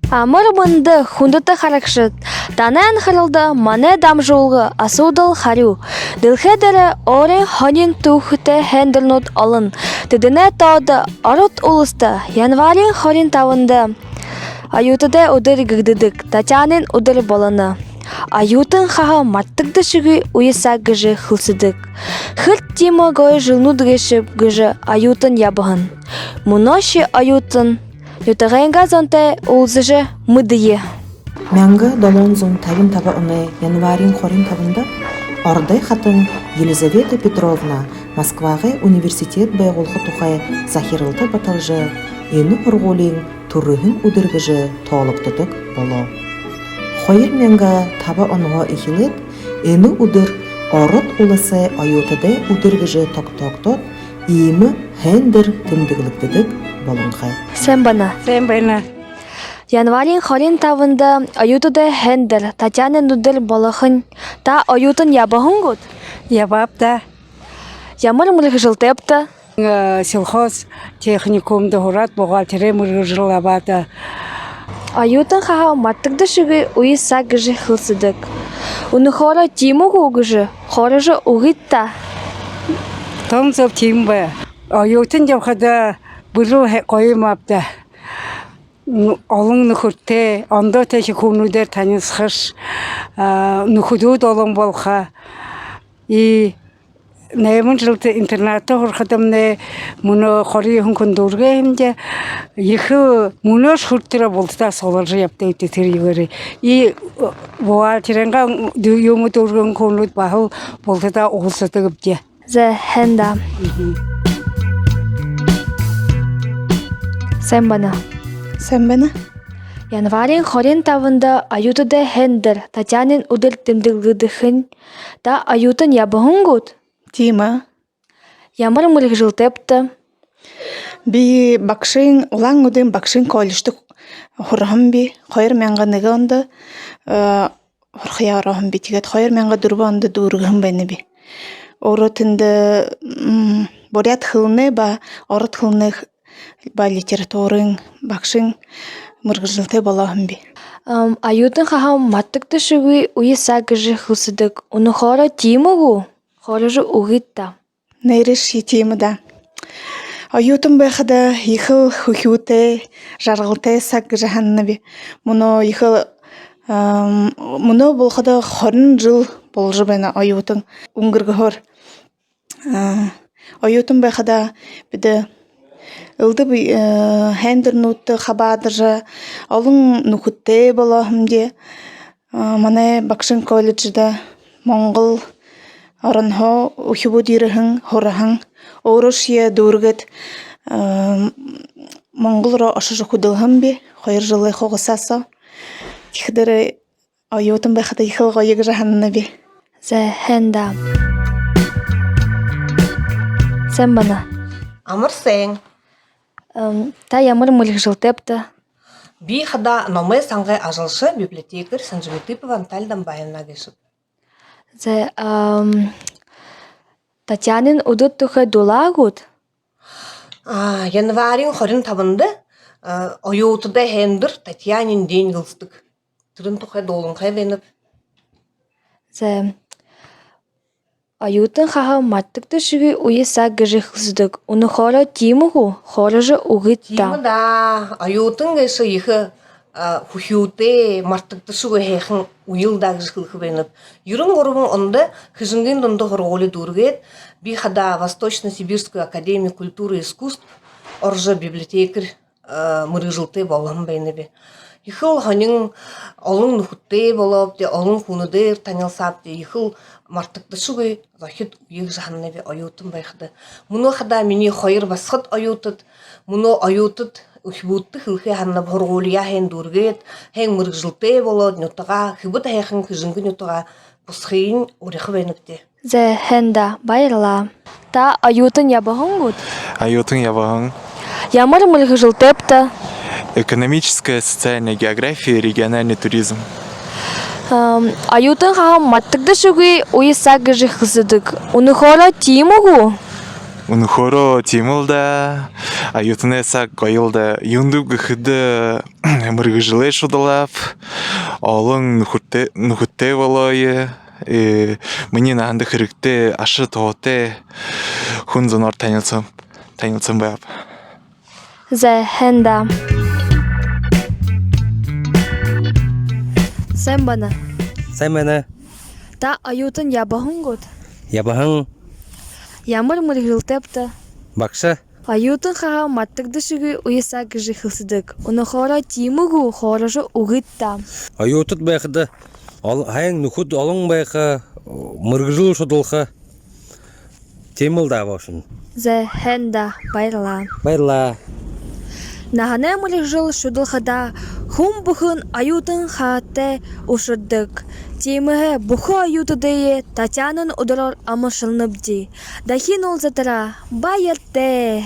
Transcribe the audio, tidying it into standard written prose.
Амыр мынды хундыты харакшыт. Танан харылды мане дамжулғы асудал харю. Дылхедері орен хонин тухыте хендернут алын. Тедіне тауды арут улысты. Январин хорин тавынды. Аютыде удыр гыгдыдык. Татянин удыр болыны. Аютын хаха маттыгды шыгы уйыса гыжы хылсыдык. Хырт тима гой жылнуд гышып гыжы аютын ябығын. Муноши аютын ютағайынға зонте улзыжы мыдые. Мәңгі долон зон табын таба ұны январин хорин табында ордай хатын Елизавета Петровна Москвағы университет байғылғы тұқай захирылты баталжы ені құрғолин тұрығын удыргыжы толықтыдық болу. Хойыр мәңгі таба ұнға ихилет ені удыр орыт улысы аютыды удыргыжы тоқ-тоқ-тот иімі хәндір тымдығылықтыдық болуңға. Сен бана. Январин хорин тавында аютыды хендер, Татьянин удыр болықын, та аютын ябығын гуд? Ябап да. Ямыр мұрғы жылтепті? Сельхоз техникумды ғұрат бұғалтері мұрғы жылабады. Аютын хаға маттыгды шыгы уйыса гыжы хылсыдык. Уны хора тимугу гыжы, хорыжы уғитта. Том зөп тимбі. Аютын жауқада бұжу қойымапты. Олың нүхірте, онда тәші көңілдер танысқыш, нүхідуд олың болға. И нәймін жылты интернатты ғырқыдымны мұны қоры еғін күндірге емде ехі мұны шүрттіра болды да соларжы япты етті тірігері. И бұға теренға дөйемі дөрген көңілд бағыл болды да оғылсыды көпте. Зә хэнда. Сен бана. Сен бана? Январин хорин тавында аютыды хендер, Татьянин удыр тымдылгыдыхын, та аютын ябығын гуд? Тима. Ямыр мұрғы жылтепті? Би бақшын, улан үден бақшын коллежді құрғым би, қойыр мәңға неге онды құрқия орағым би, тегет қойыр мәңға дұрбы онды дұрғым бәні би. Орытынды борят хылны ба, орыт хылны ба литературын бақшын мұрғы жылты болағым би. Аютын хаға маттықты шыгы уйыса гыжы хылсыдык. Уны хора тимугу? Хорыжы уғитта. Нейреш етемі да. Аютын бәқіда ехіл хүхіуті, жарғылты сақ жағанны бі. Мұны болғада хорын жыл болжы бәні аютын ұңгырғы хор. Аютын бәқіда біді ылды бі хәндір нұтты қабадыржа, олың нүхітті болағымде. Мана бақшын колледжіда Моңғыл Оранхо ухибу дирыхын, хорахын, орушия дургет Монголро ашыжы худылхын бе, қойыр жылы қоғысаса. Тихдері айотын бәқіді ихыл қойығы жағанына бе. Зә хэнда. Сен бана. Амыр сәң. Та ямыр мұрғы жылтепті? Би хада номай саңғай ажылшы библиотекар Санжыбетипова Антальдан байына кешіп. Зә Татьянин удыр тұхы дула гуд? Январин хорин табынды ойотыда хендір Татьянин ден ғылстық. Түрін тұхай долын қай беніп. Зә аютын хаға маттықты шыгы уйыса гыжы хылсыдык. Уны хора тимугу, хорыжы уғитта. Тимі да, ойотын кеші ехі хухиуте мартықты шуғы хейхін уйылдағы жықылқы беніп. Юрын ғұрымын онды хыжынген донды ғырғолы дұргет, би хада Восточно-Сибирскую академию культуры и искусств оржы библиотекар мұры жылты болғым бәйнебе. Ехіл ғанын олың нүхітте болып, олың құныдыр танылсап, ехіл мартықты шуғы захет уйық жағаннебе ойотын байқыды. Мұны хада мені қойыр басқыт ойотыд, мұны ойотыд Ухибутты хылхи ханна борголия хен дургет, хен мұрғылты болот, нютаға, хыбыт хейхін күзінгі нютаға бұсқиын орехы бәнікте. Зә хэнда байырла. Та аютын ябығын гуд? Аютын ябығын. Ямыр мұрғы жылтепті? Экономическая, социальная география и региональный туризм. Аютын хаға маттықты шүгі уйыса гыжы хызыдык. Уны хора тимугу? Унхоро тимылда, аютыне сак койылда, юнду гыхыды мыргыжылы шудалап, олың нухутте волойы, мне нанды хырыкты ашы тоғыте, хунзонор танилцам бап. Зәхенда. Sen bana. Sen bana Та аютын ябахын год. ябаһың Ямыр мыргылтепті. бакша Аютын хаға маттырды шүгі уйса гыжы хылсыдык. Оны хора тимугу хорожы угытта. аютут байхыды хайың нухуд олың байха мыргыжыл шодолха темылда башын Зәхенда байрала. байла Нахане мыргыл шудылхада хум бұхын аютын хатте ушырдык. Темігі бұхы аюты дейі Татянын ұдырар амышылынып ди. Дахин ол затыра байыртте.